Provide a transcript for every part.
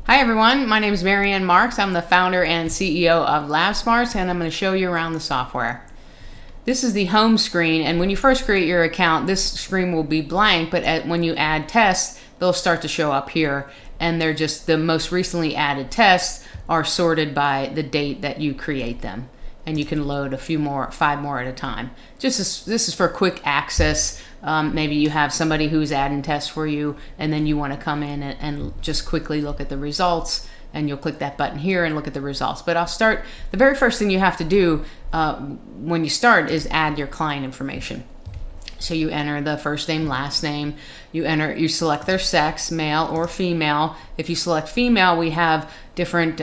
Hi everyone, my name is MaryAnn Marks. I'm the founder and CEO of LabSmarts, and I'm going to show you around the software. This is the home screen, and when you first create your account, this screen will be blank, but when you add tests, they'll start to show up here, and they're just the most recently added tests are sorted by the date that you create them. And you can load five more at a time. This is for quick access. Maybe you have somebody who's adding tests for you, and then you want to come in and just quickly look at the results, and you'll click that button here and look at the results. But I'll start, the very first thing you have to do when you start is add your client information. So you enter the first name, last name, you select their sex, male or female. If you select female, we have different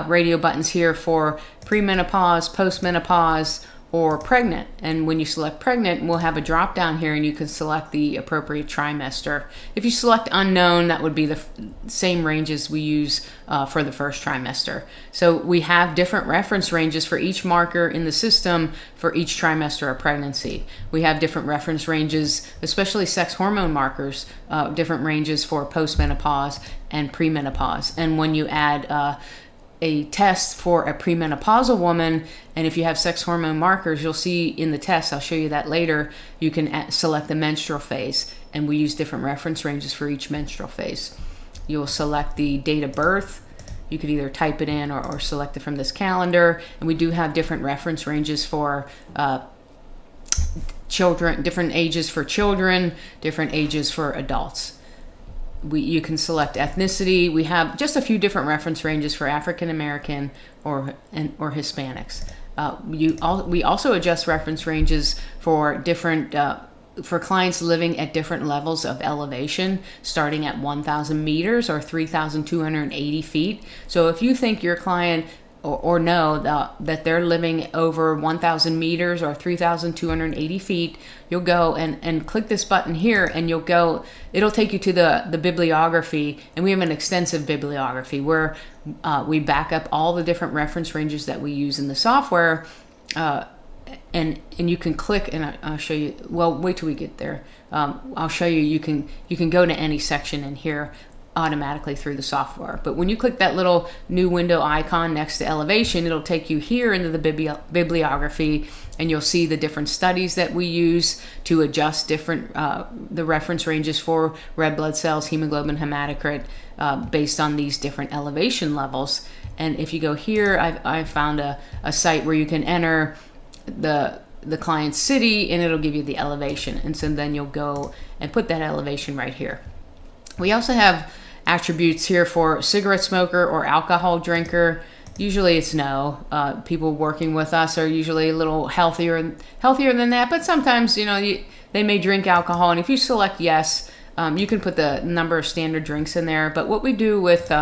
radio buttons here for premenopause, postmenopause, or pregnant. And when you select pregnant, we'll have a drop down here and you can select the appropriate trimester. If you select unknown, that would be the same ranges we use for the first trimester. So we have different reference ranges for each marker in the system for each trimester of pregnancy. We have different reference ranges, especially sex hormone markers, different ranges for postmenopause and premenopause. And when you add a test for a premenopausal woman, and if you have sex hormone markers, you'll see in the test, I'll show you that later, you can select the menstrual phase, and we use different reference ranges for each menstrual phase. You'll select the date of birth. You could either type it in or select it from this calendar, and we do have different reference ranges for children, different ages for children, different ages for adults. You can select ethnicity. We have just a few different reference ranges for African American or Hispanics. We also adjust reference ranges for different for clients living at different levels of elevation, starting at 1,000 meters or 3,280 feet. So if you think your client or know that they're living over 1,000 meters or 3,280 feet, you'll go and click this button here, and it'll take you to the bibliography, and we have an extensive bibliography where we back up all the different reference ranges that we use in the software, and you can click, and I'll show you, well, wait till we get there. I'll show you, you can go to any section in here automatically through the software. But when you click that little new window icon next to elevation, it'll take you here into the bibliography, and you'll see the different studies that we use to adjust different the reference ranges for red blood cells, hemoglobin, hematocrit, based on these different elevation levels. And if you go here, I found a site where you can enter the client's city, and it'll give you the elevation, and so then you'll go and put that elevation right here. We also have attributes here for cigarette smoker or alcohol drinker. Usually it's no. People working with us are usually a little healthier than that, but sometimes they may drink alcohol, and if you select yes, you can put the number of standard drinks in there. But what we do with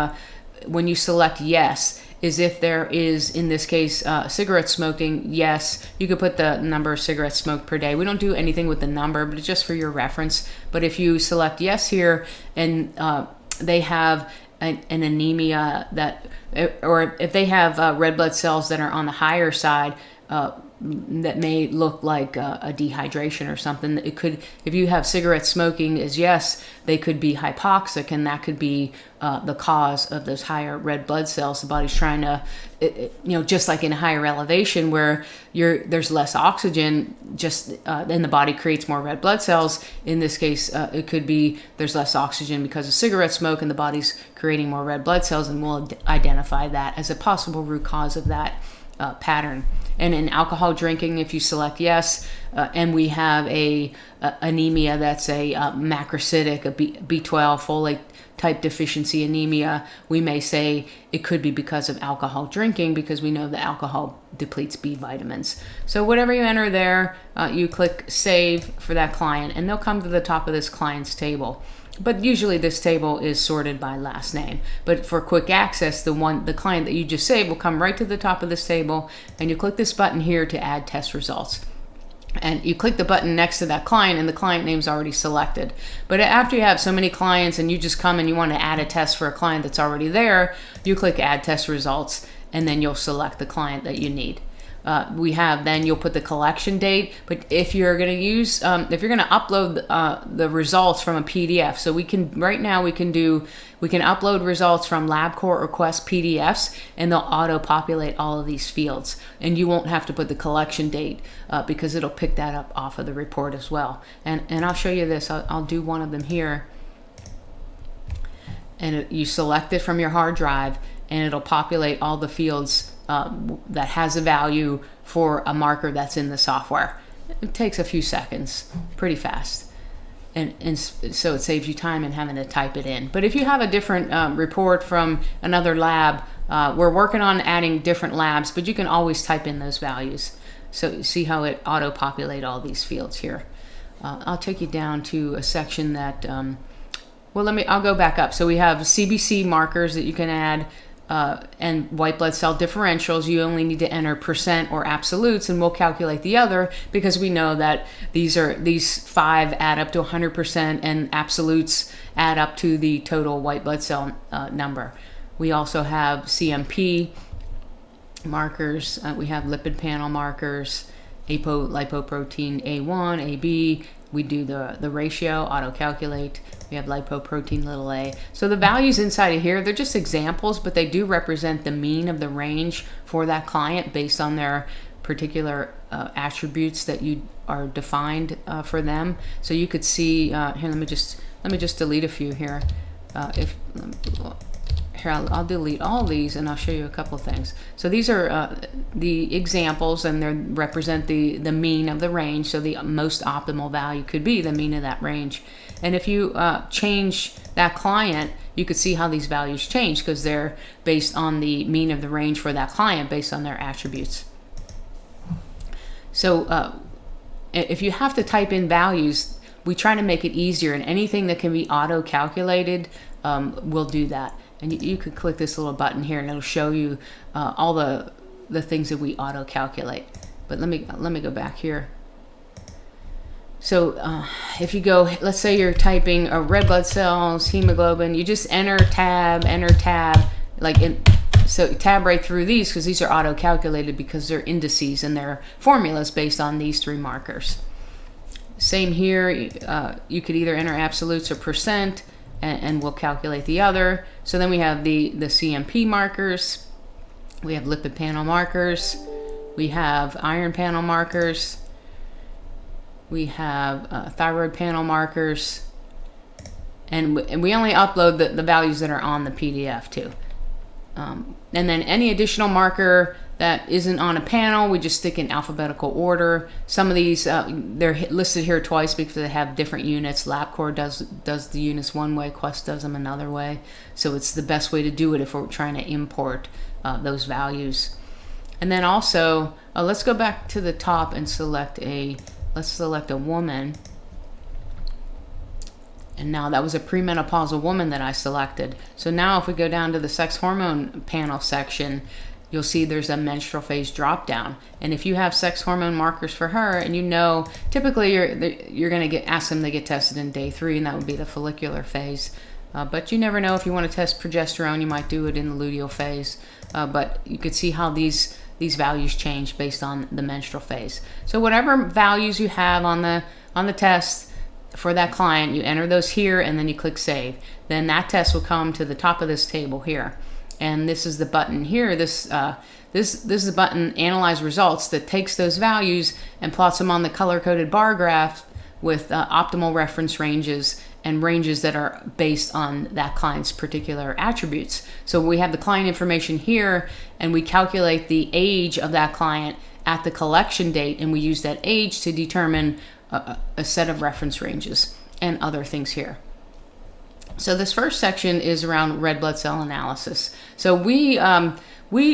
when you select yes is, if there is, in this case, cigarette smoking, yes, you could put the number of cigarettes smoked per day. We don't do anything with the number, but it's just for your reference. But if you select yes here, and they have an anemia or if they have red blood cells that are on the higher side, that may look like a dehydration or something. It could, if you have cigarette smoking as yes, they could be hypoxic, and that could be the cause of those higher red blood cells. The body's trying to, just like in higher elevation where there's less oxygen, then the body creates more red blood cells. In this case, it could be there's less oxygen because of cigarette smoke, and the body's creating more red blood cells, and we'll identify that as a possible root cause of that pattern. And in alcohol drinking, if you select yes, and we have a anemia that's a macrocytic, a B12 folate type deficiency anemia, we may say it could be because of alcohol drinking, because we know that alcohol depletes B vitamins. So whatever you enter there, you click save for that client, and they'll come to the top of this client's table. But usually this table is sorted by last name. But for quick access, the client that you just saved will come right to the top of this table, and you click this button here to add test results. And you click the button next to that client, and the client name's already selected. But after you have so many clients and you just come and you want to add a test for a client that's already there, you click add test results, and then you'll select the client that you need. then you'll put the collection date. But if you're going to use, if you're going to upload the results from a PDF, so right now we can upload results from Labcorp request PDFs, and they'll auto-populate all of these fields. And you won't have to put the collection date because it'll pick that up off of the report as well. And I'll show you this. I'll do one of them here. And you select it from your hard drive, and it'll populate all the fields that has a value for a marker that's in the software. It takes a few seconds, pretty fast. And so it saves you time in having to type it in. But if you have a different report from another lab, we're working on adding different labs, but you can always type in those values. So you see how it auto-populate all these fields here. I'll take you down to a section that, I'll go back up. So we have CBC markers that you can add, and white blood cell differentials. You only need to enter percent or absolutes, and we'll calculate the other because we know that these 5 add up to 100%, and absolutes add up to the total white blood cell number. We also have CMP markers. We have lipid panel markers, lipoprotein A1, AB. We do the ratio, auto-calculate. We have lipoprotein little a. So the values inside of here, they're just examples, but they do represent the mean of the range for that client based on their particular attributes that you are defined for them. So you could see here. Let me just delete a few here. I'll delete all these, and I'll show you a couple things. So these are the examples, and they represent the mean of the range. So the most optimal value could be the mean of that range. And if you change that client, you could see how these values change because they're based on the mean of the range for that client based on their attributes. So if you have to type in values, we try to make it easier, and anything that can be auto-calculated, we'll do that. And you could click this little button here, and it'll show you all the things that we auto-calculate. But let me go back here. So if you go, let's say you're typing red blood cells, hemoglobin, you just enter tab, so tab right through these because these are auto-calculated because they're indices and they're formulas based on these 3 markers. Same here, you could either enter absolutes or percent, and we'll calculate the other. So then we have the CMP markers, we have lipid panel markers, we have iron panel markers, we have thyroid panel markers, and we only upload the values that are on the PDF too. And then any additional marker that isn't on a panel, we just stick in alphabetical order. Some of these, they're listed here twice because they have different units. Labcorp does the units one way, Quest does them another way. So it's the best way to do it if we're trying to import those values. And then also, let's go back to the top and let's select a woman. And now that was a premenopausal woman that I selected. So now if we go down to the sex hormone panel section, you'll see there's a menstrual phase drop down. And if you have sex hormone markers for her, and typically you're going to ask them to get tested in day 3, and that would be the follicular phase. But you never know, if you want to test progesterone, you might do it in the luteal phase. But you could see how these values change based on the menstrual phase. So whatever values you have on the test for that client, you enter those here, and then you click save. Then that test will come to the top of this table here. And this is the button here. This is the button Analyze Results that takes those values and plots them on the color-coded bar graph with optimal reference ranges and ranges that are based on that client's particular attributes. So we have the client information here, and we calculate the age of that client at the collection date, and we use that age to determine a set of reference ranges and other things here. So this first section is around red blood cell analysis. So we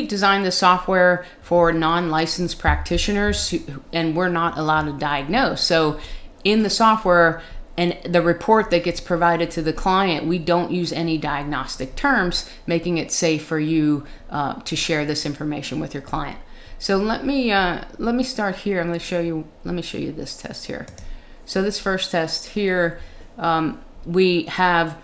designed the software for non-licensed practitioners, and we're not allowed to diagnose. So in the software and the report that gets provided to the client, we don't use any diagnostic terms, making it safe for you to share this information with your client. So let me start here. Let me show you this test here. So this first test here, we have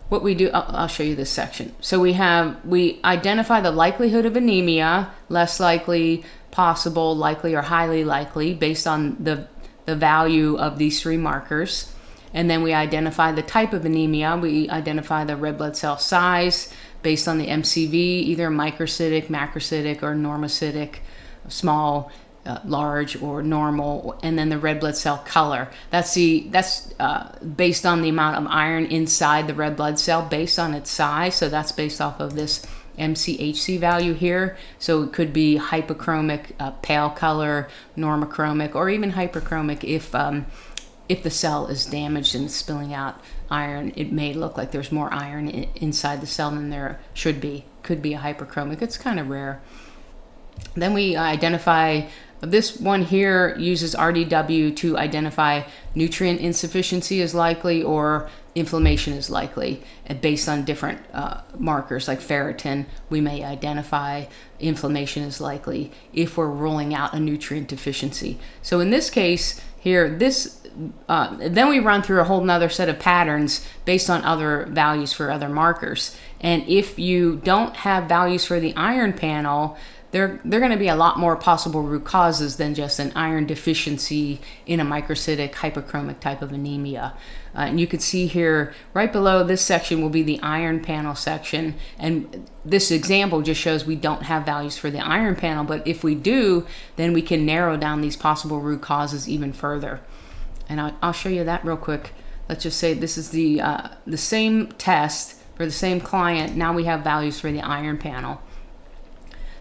what we do. I'll show you this section. So we identify the likelihood of anemia, less likely, possible, likely, or highly likely based on the value of these 3 markers. And then we identify the type of anemia. We identify the red blood cell size based on the MCV, either microcytic, macrocytic, or normocytic, small, large, or normal, and then the red blood cell color. That's based on the amount of iron inside the red blood cell based on its size. So that's based off of this MCHC value here. So it could be hypochromic, pale color, normochromic, or even hyperchromic if the cell is damaged and spilling out iron. It may look like there's more iron inside the cell than there should be. Could be a hyperchromic. It's kind of rare. Then we identify, this one here uses RDW to identify nutrient insufficiency is likely or inflammation is likely. And based on different markers like ferritin, we may identify inflammation is likely if we're ruling out a nutrient deficiency. So in this case here, then we run through a whole nother set of patterns based on other values for other markers. And if you don't have values for the iron panel, there are going to be a lot more possible root causes than just an iron deficiency in a microcytic hypochromic type of anemia. And you can see here right below this section will be the iron panel section. And this example just shows we don't have values for the iron panel, but if we do, then we can narrow down these possible root causes even further. And I'll show you that real quick. Let's just say this is the same test for the same client. Now we have values for the iron panel.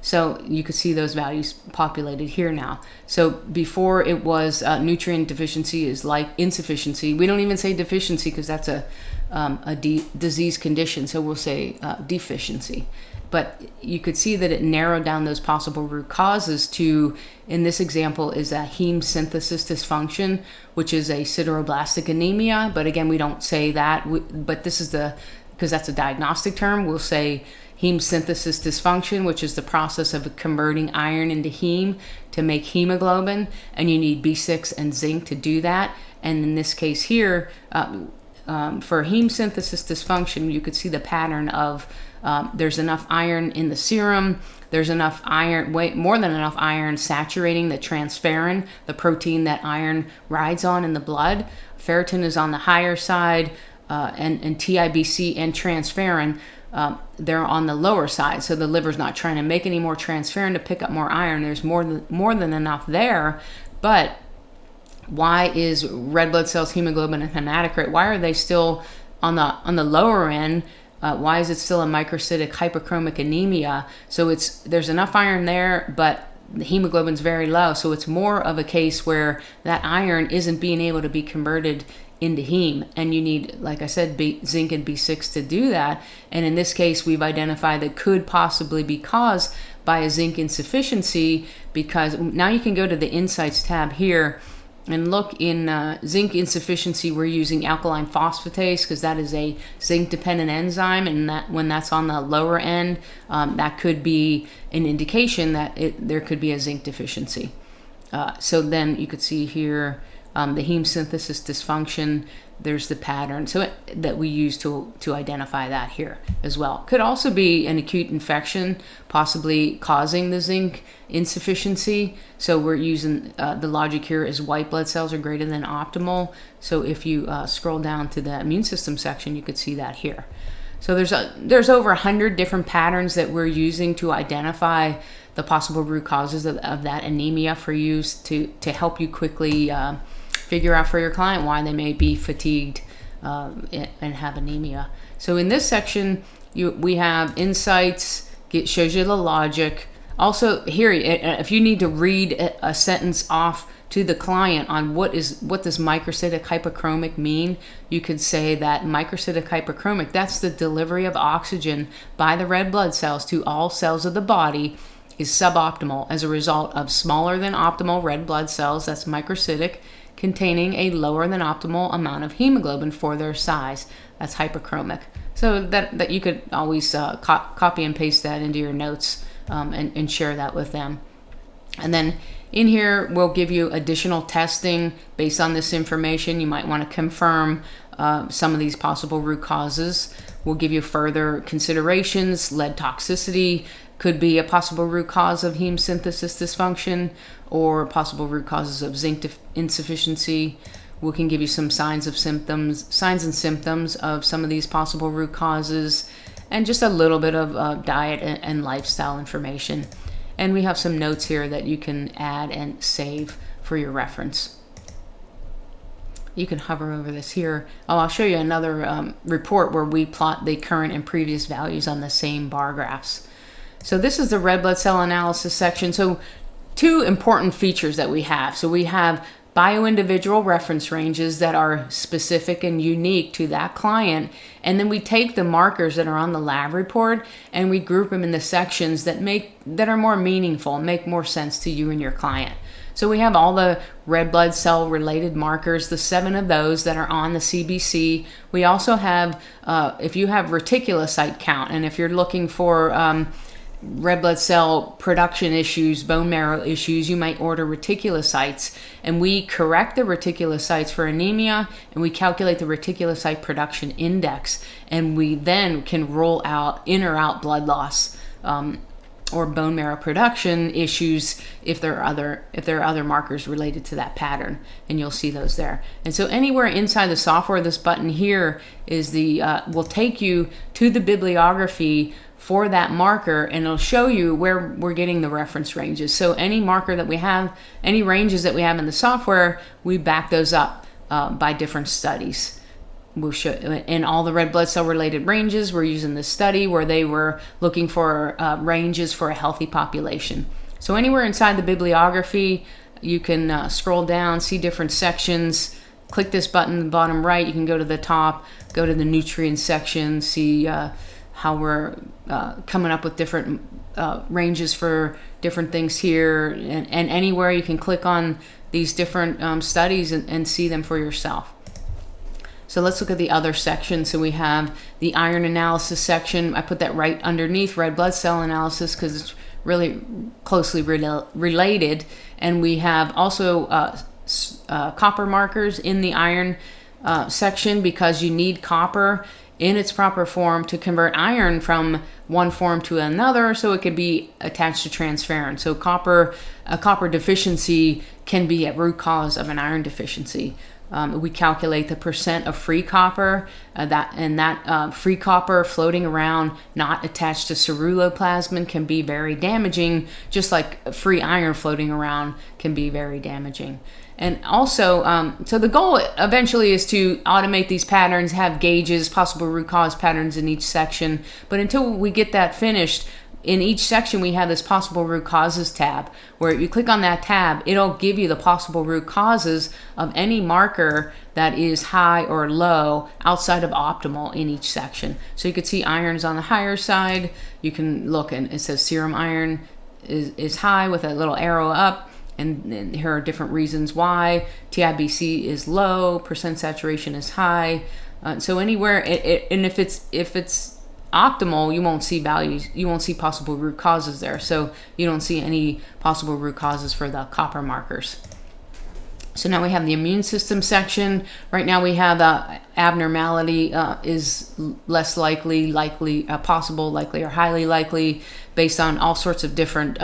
So you can see those values populated here now. So before it was nutrient deficiency is like insufficiency. We don't even say deficiency because that's a disease condition. So we'll say deficiency. But you could see that it narrowed down those possible root causes to, in this example, is a heme synthesis dysfunction, which is a sideroblastic anemia. But again, we don't say that. But this is because that's a diagnostic term, we'll say heme synthesis dysfunction, which is the process of converting iron into heme to make hemoglobin, and you need B6 and zinc to do that. And in this case here, for heme synthesis dysfunction, you could see the pattern of there's enough iron in the serum, there's enough iron, more than enough iron saturating the transferrin, the protein that iron rides on in the blood. Ferritin is on the higher side, and TIBC and transferrin, they're on the lower side, so the liver's not trying to make any more transferrin to pick up more iron. There's more than enough there, but why is red blood cells, hemoglobin, and hematocrit, why are they still on the lower end? Why is it still a microcytic hyperchromic anemia? So there's enough iron there, but the hemoglobin's very low, so it's more of a case where that iron isn't being able to be converted into heme, and you need, like I said, zinc and B6 to do that. And in this case, we've identified that could possibly be caused by a zinc insufficiency, because now you can go to the Insights tab here and look in zinc insufficiency. We're using alkaline phosphatase because that is a zinc-dependent enzyme, and that when that's on the lower end, that could be an indication that there could be a zinc deficiency. So then you could see here the heme synthesis dysfunction. There's the pattern that we use to identify that here as well. Could also be an acute infection possibly causing the zinc insufficiency. So we're using the logic here is white blood cells are greater than optimal. So if you scroll down to the immune system section, you could see that here. So there's over 100 different patterns that we're using to identify the possible root causes of that anemia for use to help you quickly figure out for your client why they may be fatigued and have anemia. So in this section, we have insights. It shows you the logic. Also here, if you need to read a sentence off to the client on what does microcytic hypochromic mean, you could say that microcytic hypochromic, that's the delivery of oxygen by the red blood cells to all cells of the body, is suboptimal as a result of smaller than optimal red blood cells, that's microcytic, containing a lower than optimal amount of hemoglobin for their size. That's hyperchromic. So that you could always copy and paste that into your notes and share that with them. And then In here, we'll give you additional testing based on this information. You might want to confirm some of these possible root causes. We'll give you further considerations. Lead toxicity could be a possible root cause of heme synthesis dysfunction, or possible root causes of zinc insufficiency. We can give you some signs and symptoms of some of these possible root causes, and just a little bit of diet and lifestyle information. And we have some notes here that you can add and save for your reference. You can hover over this here. Oh, I'll show you another report where we plot the current and previous values on the same bar graphs. So this is the red blood cell analysis section. So two important features that we have. So we have bio-individual reference ranges that are specific and unique to that client. And then we take the markers that are on the lab report and we group them in the sections that are more meaningful, make more sense to you and your client. So we have all the red blood cell related markers, the 7 of those that are on the CBC. We also have, if you have reticulocyte count, and if you're looking for red blood cell production issues, bone marrow issues, you might order reticulocytes, and we correct the reticulocytes for anemia, and we calculate the reticulocyte production index, and we then can rule out in or out blood loss or bone marrow production issues if there are other markers related to that pattern, and you'll see those there. And so anywhere inside the software, this button here is will take you to the bibliography for that marker, and it'll show you where we're getting the reference ranges. So any marker that we have, any ranges that we have in the software, we back those up by different studies. We'll show in all the red blood cell related ranges. We're using this study where they were looking for ranges for a healthy population. So anywhere inside the bibliography, you can scroll down, see different sections. Click this button in the bottom right. You can go to the top, go to the nutrients section, see how we're coming up with different ranges for different things here, and anywhere you can click on these different studies and see them for yourself. So let's look at the other section. So we have the iron analysis section. I put that right underneath red blood cell analysis because it's really closely related. And we have also copper markers in the iron section, because you need copper in its proper form to convert iron from one form to another, so it can be attached to transferrin. So a copper deficiency can be a root cause of an iron deficiency. We calculate the percent of free copper, that free copper floating around not attached to ceruloplasmin can be very damaging, just like free iron floating around can be very damaging. And also, so the goal eventually is to automate these patterns, have gauges, possible root cause patterns in each section. But until we get that finished, in each section we have this possible root causes tab, where if you click on that tab, it'll give you the possible root causes of any marker that is high or low outside of optimal in each section. So you can see iron's on the higher side. You can look and it says serum iron is high with a little arrow up. And here are different reasons why. TIBC is low, percent saturation is high. So anywhere, and if it's optimal, you won't see values, you won't see possible root causes there. So you don't see any possible root causes for the copper markers. So now we have the immune system section. Right now we have abnormality is less likely, possible, likely, or highly likely, based on all sorts of different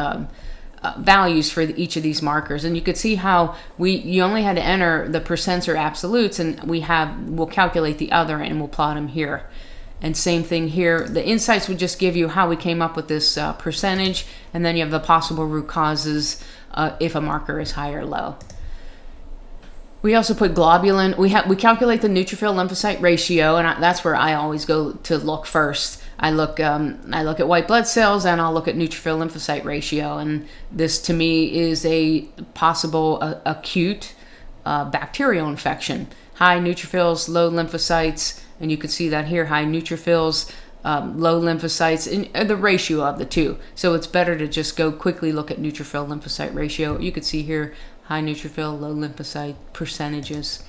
values for each of these markers. And you could see how you only had to enter the percents or absolutes, and we'll calculate the other and we'll plot them here. And same thing here. The insights would just give you how we came up with this percentage, and then you have the possible root causes if a marker is high or low. We also put globulin. We calculate the neutrophil lymphocyte ratio, and that's where I always go to look first. I look at white blood cells, and I'll look at neutrophil lymphocyte ratio, and this to me is a possible acute bacterial infection. High neutrophils, low lymphocytes, and you could see that here: high neutrophils, low lymphocytes, and the ratio of the two. So it's better to just go quickly look at neutrophil lymphocyte ratio. You could see here high neutrophil, low lymphocyte percentages.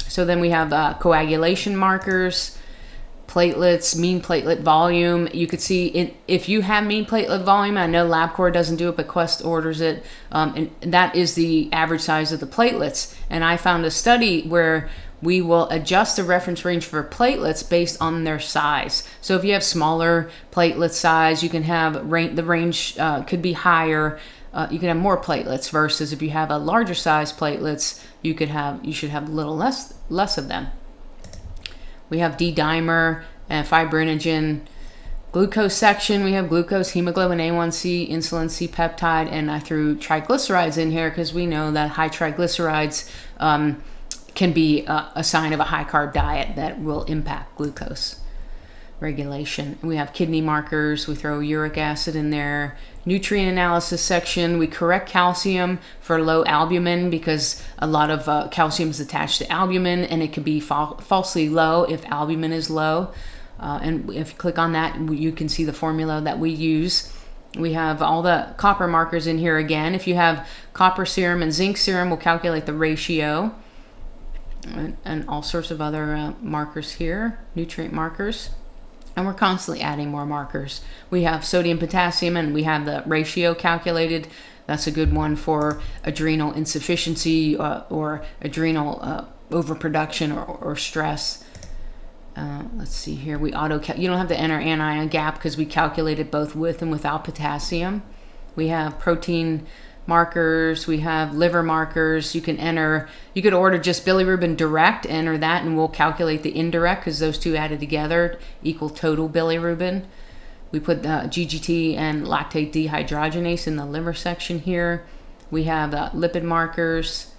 So then we have coagulation markers, platelets, mean platelet volume. You could see if you have mean platelet volume, I know Labcorp doesn't do it, but Quest orders it, and that is the average size of the platelets. And I found a study where we will adjust the reference range for platelets based on their size. So if you have smaller platelet size, you can have the range could be higher. You can have more platelets versus if you have a larger size platelets, you should have a little less of them. We have D-dimer and fibrinogen. Glucose section, we have glucose, hemoglobin A1C, insulin, C-peptide, and I threw triglycerides in here because we know that high triglycerides can be a sign of a high-carb diet that will impact glucose regulation. We have kidney markers. We throw uric acid in there. Nutrient analysis section. We correct calcium for low albumin because a lot of calcium is attached to albumin, and it could be falsely low if albumin is low. And if you click on that, you can see the formula that we use. We have all the copper markers in here again. If you have copper serum and zinc serum, we'll calculate the ratio. And all sorts of other markers here, nutrient markers. And we're constantly adding more markers. We have sodium, potassium, and we have the ratio calculated. That's a good one for adrenal insufficiency or adrenal overproduction or stress. Let's see here. You don't have to enter anion gap because we calculated both with and without potassium. We have protein markers, we have liver markers. You could order just bilirubin direct, enter that, and we'll calculate the indirect because those two added together equal total bilirubin. We put the GGT and lactate dehydrogenase in the liver section here. We have lipid markers,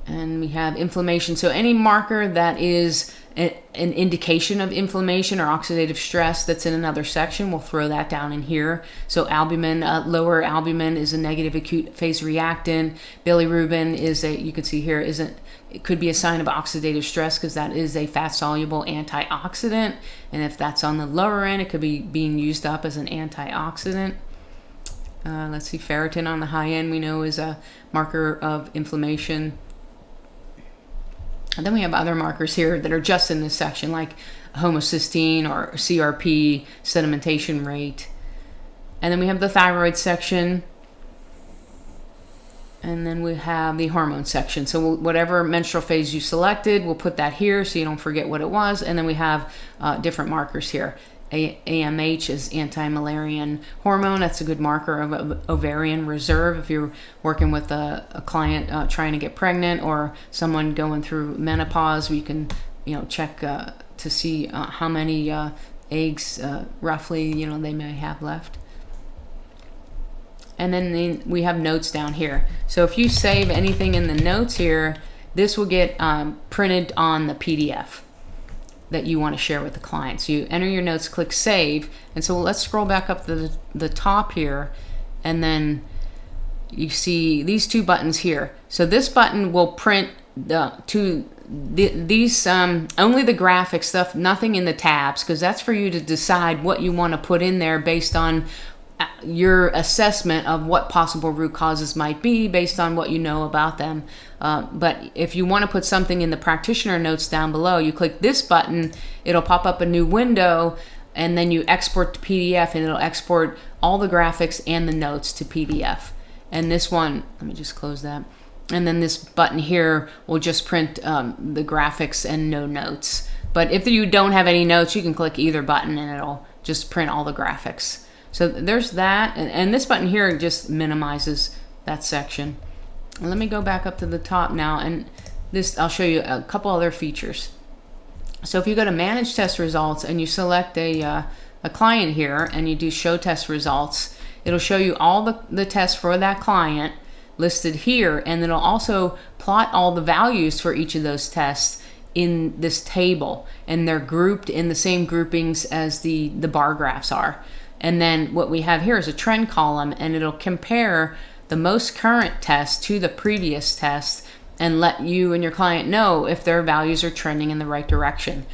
and we have inflammation. So any marker that is an indication of inflammation or oxidative stress that's in another section, we'll throw that down in here. So albumin, lower albumin is a negative acute phase reactant. Bilirubin you can see here, it could be a sign of oxidative stress because that is a fat-soluble antioxidant. And if that's on the lower end, it could be being used up as an antioxidant. Let's see, ferritin on the high end we know is a marker of inflammation. And then we have other markers here that are just in this section, like homocysteine or CRP, sedimentation rate. And then we have the thyroid section. And then we have the hormone section. So whatever menstrual phase you selected, we'll put that here so you don't forget what it was. And then we have different markers here. AMH is anti-Müllerian hormone. That's a good marker of ovarian reserve if you're working with a client trying to get pregnant or someone going through menopause. We can check to see how many eggs roughly they may have left. And then we have notes down here. So if you save anything in the notes here, this will get printed on the PDF that you want to share with the client. So you enter your notes, click save. And so let's scroll back up to the top here. And then you see these two buttons here. So this button will print these only the graphic stuff, nothing in the tabs, because that's for you to decide what you want to put in there based on your assessment of what possible root causes might be based on what you know about them. But if you want to put something in the practitioner notes down below, you click this button, it'll pop up a new window, and then you export to PDF, and it'll export all the graphics and the notes to PDF. And this one, let me just close that. And then this button here will just print the graphics and no notes. But if you don't have any notes, you can click either button and it'll just print all the graphics. So there's that, and this button here just minimizes that section. Let me go back up to the top now, and I'll show you a couple other features. So if you go to Manage Test Results and you select a client here and you do Show Test Results, it'll show you all the tests for that client listed here, and it'll also plot all the values for each of those tests in this table, and they're grouped in the same groupings as the bar graphs are. And then what we have here is a trend column, and it'll compare the most current test to the previous test and let you and your client know if their values are trending in the right direction.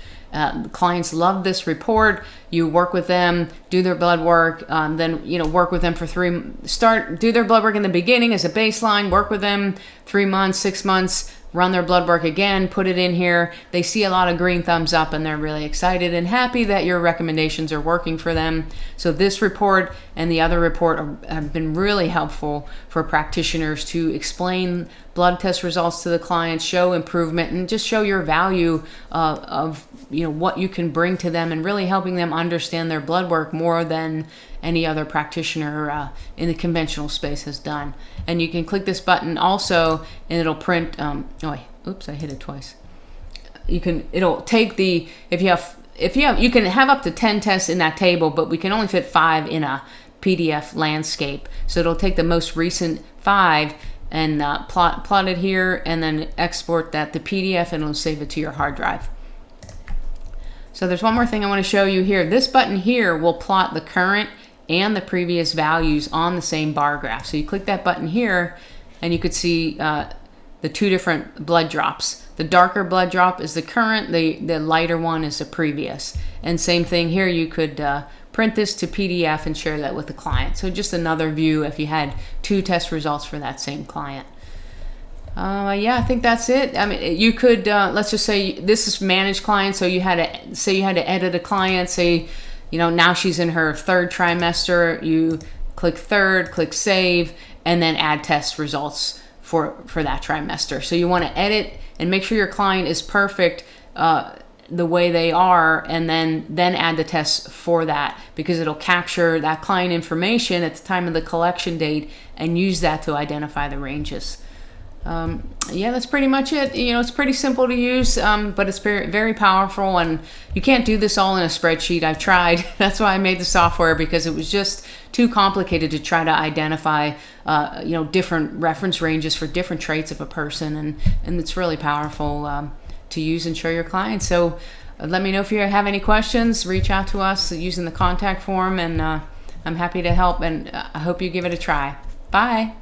Clients love this report. You work with them, do their blood work, then work with them for do their blood work in the beginning as a baseline, work with them 3 months, 6 months, run their blood work again, put it in here. They see a lot of green thumbs up and they're really excited and happy that your recommendations are working for them. So this report and the other report have been really helpful for practitioners to explain blood test results to the clients, show improvement, and just show your value of what you can bring to them, and really helping them understand their blood work more than any other practitioner in the conventional space has done. And you can click this button also, and it'll print. Oops, I hit it twice. It'll take the you can have up to 10 tests in that table, but we can only fit 5 in a PDF landscape. So it'll take the most recent 5 and plot it here, and then export that to PDF, and it'll save it to your hard drive. So there's one more thing I want to show you here. This button here will plot the current and the previous values on the same bar graph. So you click that button here, and you could see the 2 different blood drops. The darker blood drop is the current, the lighter one is the previous. And same thing here, you could print this to PDF and share that with the client. So just another view if you had 2 test results for that same client. I think that's it. I mean, you could, let's just say this is managed clients. So you had to edit a client, say, now she's in her 3rd trimester. You click 3rd, click save, and then add test results for that trimester. So you want to edit and make sure your client is perfect the way they are, and then add the tests for that, because it'll capture that client information at the time of the collection date and use that to identify the ranges. That's pretty much it. It's pretty simple to use, but it's very, very powerful, and you can't do this all in a spreadsheet. I've tried. That's why I made the software, because it was just too complicated to try to identify, different reference ranges for different traits of a person, and it's really powerful to use and show your clients. So let me know if you have any questions. Reach out to us using the contact form, and I'm happy to help, and I hope you give it a try. Bye.